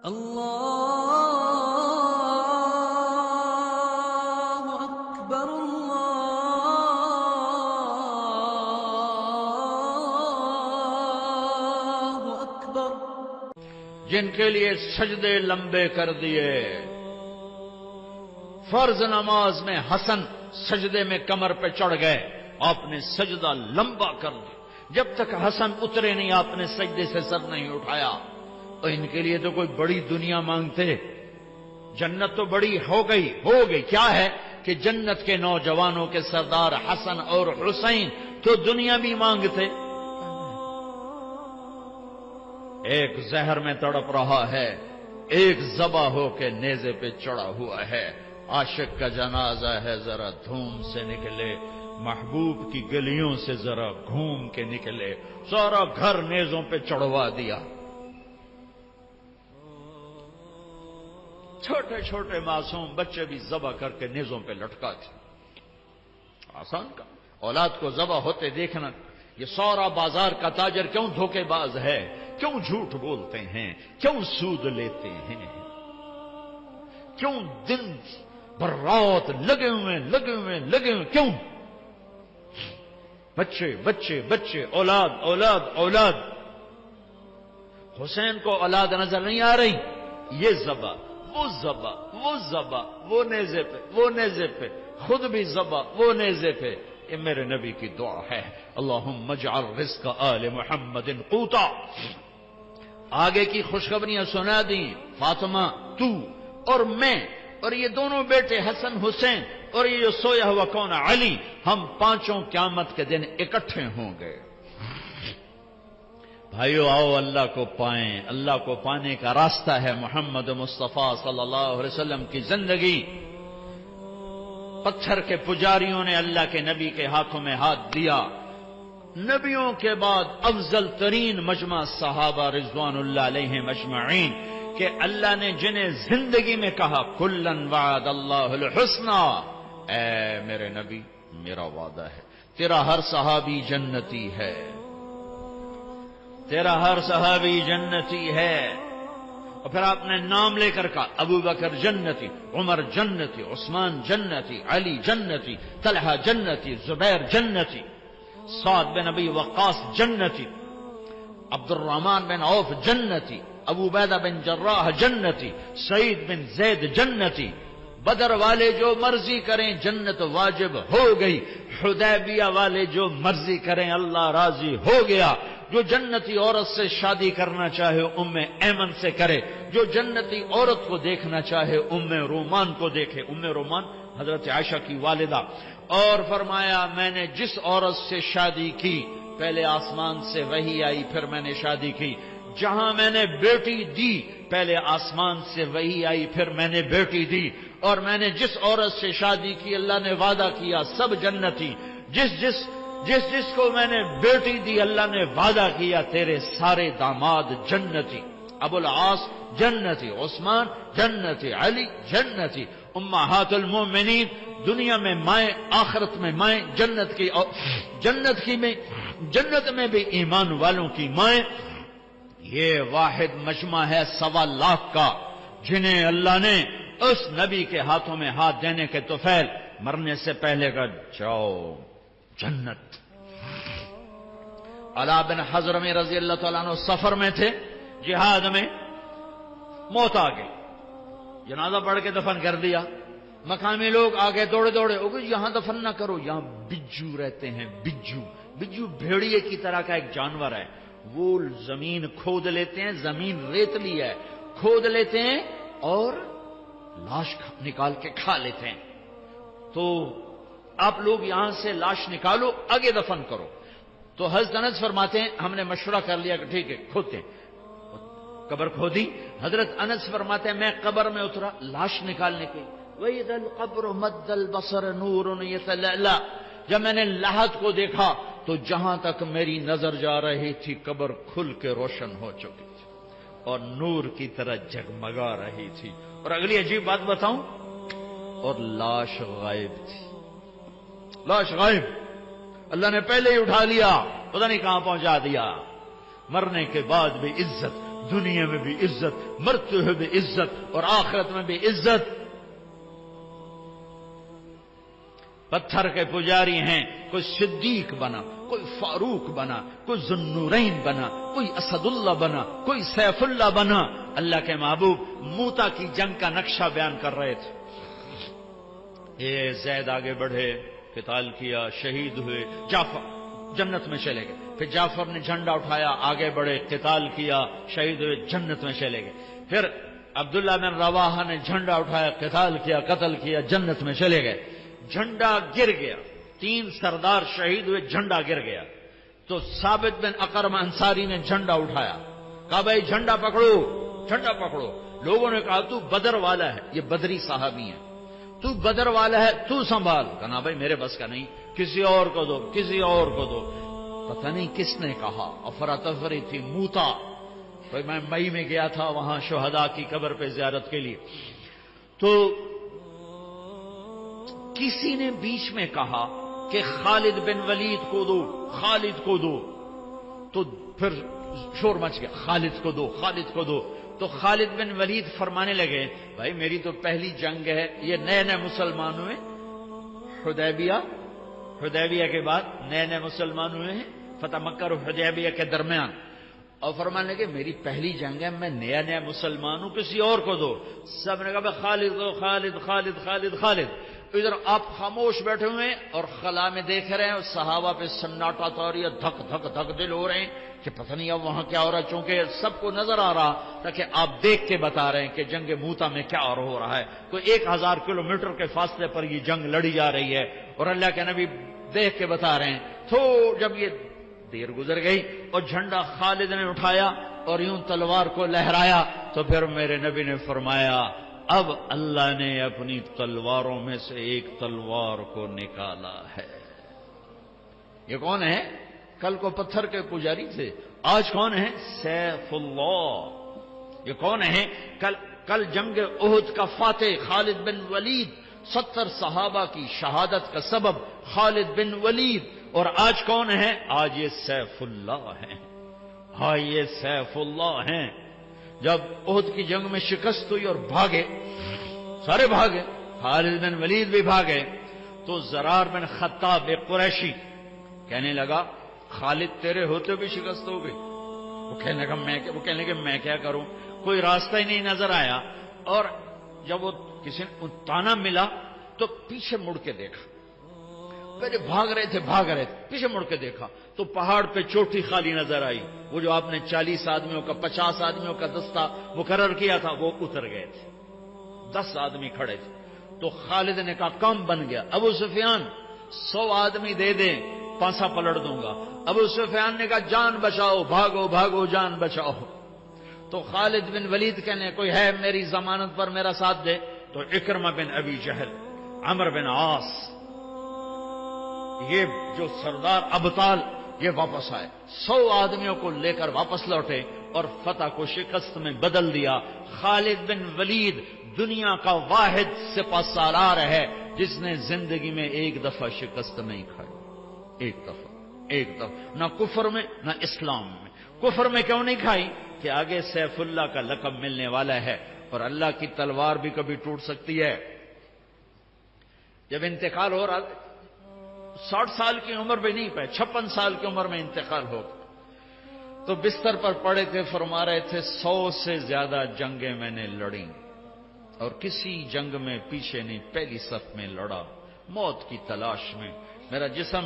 اللہ اکبر اللہ اکبر۔ جن کے لیے سجدے لمبے کر دیے، فرض نماز میں حسن سجدے میں کمر پہ چڑھ گئے، آپ نے سجدہ لمبا کر دیا، جب تک حسن اترے نہیں آپ نے سجدے سے سر نہیں اٹھایا۔ اور ان کے لیے تو کوئی بڑی دنیا مانگتے، جنت تو بڑی ہو گئی کیا ہے کہ جنت کے نوجوانوں کے سردار حسن اور حسین تو دنیا بھی مانگتے۔ ایک زہر میں تڑپ رہا ہے، ایک ذبح ہو کے نیزے پہ چڑھا ہوا ہے۔ عاشق کا جنازہ ہے، ذرا دھوم سے نکلے، محبوب کی گلیوں سے ذرا گھوم کے نکلے، سارا گھر نیزوں پہ چڑھوا دیا۔ چھوٹے چھوٹے معصوم بچے بھی ذبح کر کے نیزوں پہ لٹکاتے۔ آسان کا اولاد کو ذبح ہوتے دیکھنا، یہ سارا بازار کا تاجر کیوں دھوکے باز ہے، کیوں جھوٹ بولتے ہیں، کیوں سود لیتے ہیں، کیوں دن بھر رات لگے ہوئے کیوں؟ بچے بچے بچے، اولاد اولاد اولاد۔ حسین کو اولاد نظر نہیں آ رہی، یہ ذبح وہ ذبح، وہ ذبح وہ نیزے پہ، خود بھی ذبح وہ نیزے پہ۔ یہ میرے نبی کی دعا ہے، اللہم اجعل رزق آل محمد قوتا۔ آگے کی خوشخبریاں سنا دیں، فاطمہ تو اور میں اور یہ دونوں بیٹے حسن حسین اور یہ جو سویا ہوا کون علی، ہم پانچوں قیامت کے دن اکٹھے ہوں گے۔ بھائیو آؤ اللہ کو پائیں، اللہ کو پانے کا راستہ ہے محمد مصطفیٰ صلی اللہ علیہ وسلم کی زندگی۔ پتھر کے پجاریوں نے اللہ کے نبی کے ہاتھوں میں ہاتھ دیا۔ نبیوں کے بعد افضل ترین مجمع صحابہ رضوان اللہ علیہم اجمعین، کہ اللہ نے جنہیں زندگی میں کہا کلن وعد اللہ الحسنى، اے میرے نبی میرا وعدہ ہے تیرا ہر صحابی جنتی ہے، تیرا ہر صحابی جنتی ہے۔ اور پھر آپ نے نام لے کر کہا ابو بکر جنتی، عمر جنتی، عثمان جنتی، علی جنتی، طلحہ جنتی، زبیر جنتی، سعد بن ابی وقاص جنتی، عبد الرحمن بن عوف جنتی، ابو عبیدہ بن جراح جنتی، سعید بن زید جنتی۔ بدر والے جو مرضی کریں جنت واجب ہو گئی، حدیبیہ والے جو مرضی کریں اللہ راضی ہو گیا۔ جو جنتی عورت سے شادی کرنا چاہے ام ایمن سے کرے، جو جنتی عورت کو دیکھنا چاہے ام رومان کو دیکھے۔ ام رومان حضرت عائشہ کی والدہ، اور فرمایا میں نے جس عورت سے شادی کی پہلے آسمان سے وحی آئی پھر میں نے شادی کی، جہاں میں نے بیٹی دی پہلے آسمان سے وحی آئی پھر میں نے بیٹی دی، اور میں نے جس عورت سے شادی کی اللہ نے وعدہ کیا سب جنتی، جس کو میں نے بیٹی دی اللہ نے وعدہ کیا تیرے سارے داماد جنتی۔ ابو العاص جنتی، عثمان جنتی، علی جنتی، امہات المومنین دنیا میں مائیں آخرت میں مائیں، جنت میں بھی ایمان والوں کی مائیں۔ یہ واحد مجمع ہے 1.25 لاکھ کا، جنہیں اللہ نے اس نبی کے ہاتھوں میں ہاتھ دینے کے طفیل مرنے سے پہلے کا جاؤ جنت۔ علا بن حضرمی رضی اللہ تعالیٰ عنہ سفر میں تھے، جہاد میں موت آ گئی، جنازہ پڑھ کے دفن کر دیا۔ مقامی لوگ آگے دوڑے یہاں دفن نہ کرو، یہاں بجو رہتے ہیں۔ بجو بھیڑیے کی طرح کا ایک جانور ہے، وہ زمین کھود لیتے ہیں، زمین ریتلی ہے، کھود لیتے ہیں اور لاش نکال کے کھا لیتے ہیں۔ تو آپ لوگ یہاں سے لاش نکالو آگے دفن کرو۔ تو حضرت انس فرماتے ہیں ہم نے مشورہ کر لیا کہ ٹھیک ہے کھودتے ہیں، قبر کھودی۔ حضرت انس فرماتے ہیں میں قبر میں اترا لاش نکالنے کے، وَإِذَا الْقَبْرُ مَدَّ الْبَصَرَ نُورٌ يَتَلَأْلَأْ، جب میں نے لحد کو دیکھا تو جہاں تک میری نظر جا رہی تھی قبر کھل کے روشن ہو چکی تھی اور نور کی طرح جگمگا رہی تھی۔ اور اگلی عجیب بات بتاؤں، اور لاش غائب تھی، لاش غائب، اللہ نے پہلے ہی اٹھا لیا، پتہ نہیں کہاں پہنچا دیا۔ مرنے کے بعد بھی عزت، دنیا میں بھی عزت، مرتے ہوئے بھی عزت اور آخرت میں بھی عزت۔ پتھر کے پجاری ہیں، کوئی صدیق بنا، کوئی فاروق بنا، کوئی ذوالنورین بنا، کوئی اسد اللہ بنا، کوئی سیف اللہ بنا۔ اللہ کے محبوب موتا کی جنگ کا نقشہ بیان کر رہے تھے۔ یہ زید آگے بڑھے، قتال کیا، شہید ہوئے، جعفر جنت میں چلے گئے۔ پھر جعفر نے جھنڈا اٹھایا، آگے بڑھے، قتال کیا، شہید ہوئے، جنت میں چلے گئے۔ پھر عبداللہ بن رواحہ نے جھنڈا اٹھایا، قتال کیا، قتل کیا، جنت میں چلے گئے۔ جھنڈا گر گیا، 3 سردار شہید ہوئے، جھنڈا گر گیا۔ تو ثابت بن اقرم انصاری نے جھنڈا اٹھایا، کہا بھائی جھنڈا پکڑو، جھنڈا پکڑو۔ لوگوں نے کہا تو بدر والا ہے، یہ بدری صحابی ہیں، تو بدر والا ہے، تو سنبھال۔ کہا بھائی میرے بس کا نہیں، کسی اور کو دو، کسی اور کو دو۔ پتہ نہیں کس نے کہا، افراتفری تھی، موتا۔ بھائی میں مئی میں گیا تھا وہاں شہداء کی قبر پہ زیارت کے لیے، تو کسی نے بیچ میں کہا کہ خالد بن ولید کو دو، خالد کو دو۔ تو پھر شور مچ گیا، خالد کو دو، خالد کو دو۔ تو خالد بن ولید فرمانے لگے بھائی میری تو پہلی جنگ ہے، یہ نئے نئے مسلمان ہوئے، حدیبیہ کے بعد نئے نئے مسلمان ہوئے ہیں، فتح مکہ اور حدیبیہ کے درمیان، اور فرمانے لگے میری پہلی جنگ ہے، میں نیا نیا مسلمان ہوں، کسی اور کو دو۔ سب نے کہا خالد دو، خالد خالد خالد خالد۔ ادھر آپ خاموش بیٹھے ہوئے ہیں اور خلا میں دیکھ رہے ہیں، اور صحابہ پہ سناٹا طوریہ، دھک دھک دھک دل ہو رہے ہیں کہ پتہ نہیں اب وہاں کیا ہو رہا ہے، چونکہ سب کو نظر آ رہا تاکہ آپ دیکھ کے بتا رہے ہیں کہ جنگ موتا میں کیا ہو رہا ہے۔ کوئی 1000 کلومیٹر کے فاصلے پر یہ جنگ لڑی جا رہی ہے، اور اللہ کے نبی دیکھ کے بتا رہے ہیں۔ تو جب یہ دیر گزر گئی اور جھنڈا خالد نے اٹھایا اور یوں تلوار کو لہرایا، تو پھر میرے نبی نے فرمایا اب اللہ نے اپنی تلواروں میں سے ایک تلوار کو نکالا ہے۔ یہ کون ہے؟ کل کو پتھر کے پجاری تھے، آج کون ہے؟ سیف اللہ۔ یہ کون ہے؟ کل جنگ احد کا فاتح خالد بن ولید، 70 صحابہ کی شہادت کا سبب خالد بن ولید، اور آج کون ہے؟ آج یہ سیف اللہ ہیں۔ ہاں یہ سیف اللہ ہیں۔ جب احد کی جنگ میں شکست ہوئی اور بھاگے، سارے بھاگے، خالد بن ولید بھی بھاگے، تو زرار بن خطاب ایک قریشی کہنے لگا خالد تیرے ہوتے بھی شکست ہو گئی۔ وہ کہنے لگا میں کیا کروں، کوئی راستہ ہی نہیں نظر آیا۔ اور جب وہ کسی نے تانا ملا تو پیچھے مڑ کے دیکھا، پہلے بھاگ رہے تھے پیچھے مڑ کے دیکھا تو پہاڑ پہ چوٹی خالی نظر آئی، وہ جو آپ نے 40 آدمیوں کا 50 آدمیوں کا دستہ مقرر کیا تھا وہ اتر گئے تھے، 10 آدمی کھڑے تھے۔ تو خالد نے کہا کام بن گیا، ابو سفیان 100 آدمی دے دیں پانسا پلٹ دوں گا۔ ابو سفیان نے کہا جان بچاؤ، بھاگو بھاگو جان بچاؤ۔ تو خالد بن ولید کہنے کوئی ہے میری ضمانت پر میرا ساتھ دے؟ تو اکرمہ بن ابی جہل، عمرو بن عاص، یہ جو سردار ابطال یہ واپس آئے، 100 آدمیوں کو لے کر واپس لوٹے اور فتح کو شکست میں بدل دیا۔ خالد بن ولید دنیا کا واحد سپہ سالار ہے جس نے زندگی میں ایک دفعہ شکست نہیں کھائی، ایک دفعہ نہ کفر میں نہ اسلام میں۔ کفر میں کیوں نہیں کھائی؟ کہ آگے سیف اللہ کا لقب ملنے والا ہے، اور اللہ کی تلوار بھی کبھی ٹوٹ سکتی ہے۔ جب انتقال ہو رہا 60 سال کی عمر میں نہیں پائے، 56 سال کی عمر میں انتقال ہو گیا، تو بستر پر پڑے تھے، فرما رہے تھے 100 سے زیادہ جنگیں میں نے لڑیں اور کسی جنگ میں پیچھے نہیں، پہلی صف میں لڑا، موت کی تلاش میں، میرا جسم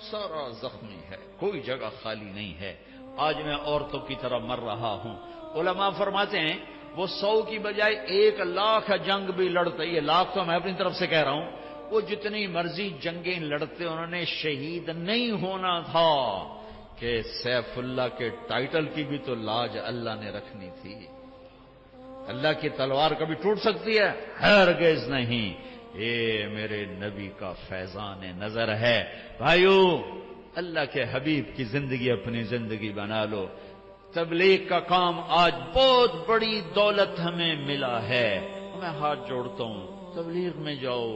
سارا زخمی ہے، کوئی جگہ خالی نہیں ہے، آج میں عورتوں کی طرح مر رہا ہوں۔ علماء فرماتے ہیں وہ 100 کی بجائے 1,00,000 جنگ بھی لڑتے، یہ لاکھ تو میں اپنی طرف سے کہہ رہا ہوں، وہ جتنی مرضی جنگیں لڑتے انہوں نے شہید نہیں ہونا تھا، کہ سیف اللہ کے ٹائٹل کی بھی تو لاج اللہ نے رکھنی تھی۔ اللہ کی تلوار کبھی ٹوٹ سکتی ہے؟ ہرگز نہیں۔ یہ میرے نبی کا فیضان نظر ہے۔ بھائیو، اللہ کے حبیب کی زندگی اپنی زندگی بنا لو۔ تبلیغ کا کام آج بہت بڑی دولت ہمیں ملا ہے، میں ہاتھ جوڑتا ہوں، تبلیغ میں جاؤ،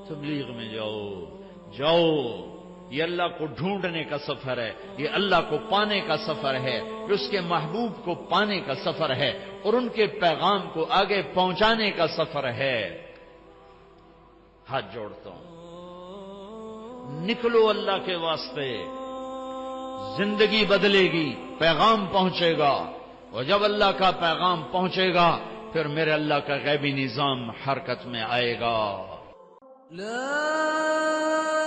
تبلیغ میں جاؤ، یہ اللہ کو ڈھونڈنے کا سفر ہے، یہ اللہ کو پانے کا سفر ہے، یہ اس کے محبوب کو پانے کا سفر ہے اور ان کے پیغام کو آگے پہنچانے کا سفر ہے۔ ہاتھ جوڑتا ہوں، نکلو اللہ کے واسطے، زندگی بدلے گی، پیغام پہنچے گا، اور جب اللہ کا پیغام پہنچے گا پھر میرے اللہ کا غیبی نظام حرکت میں آئے گا۔ لا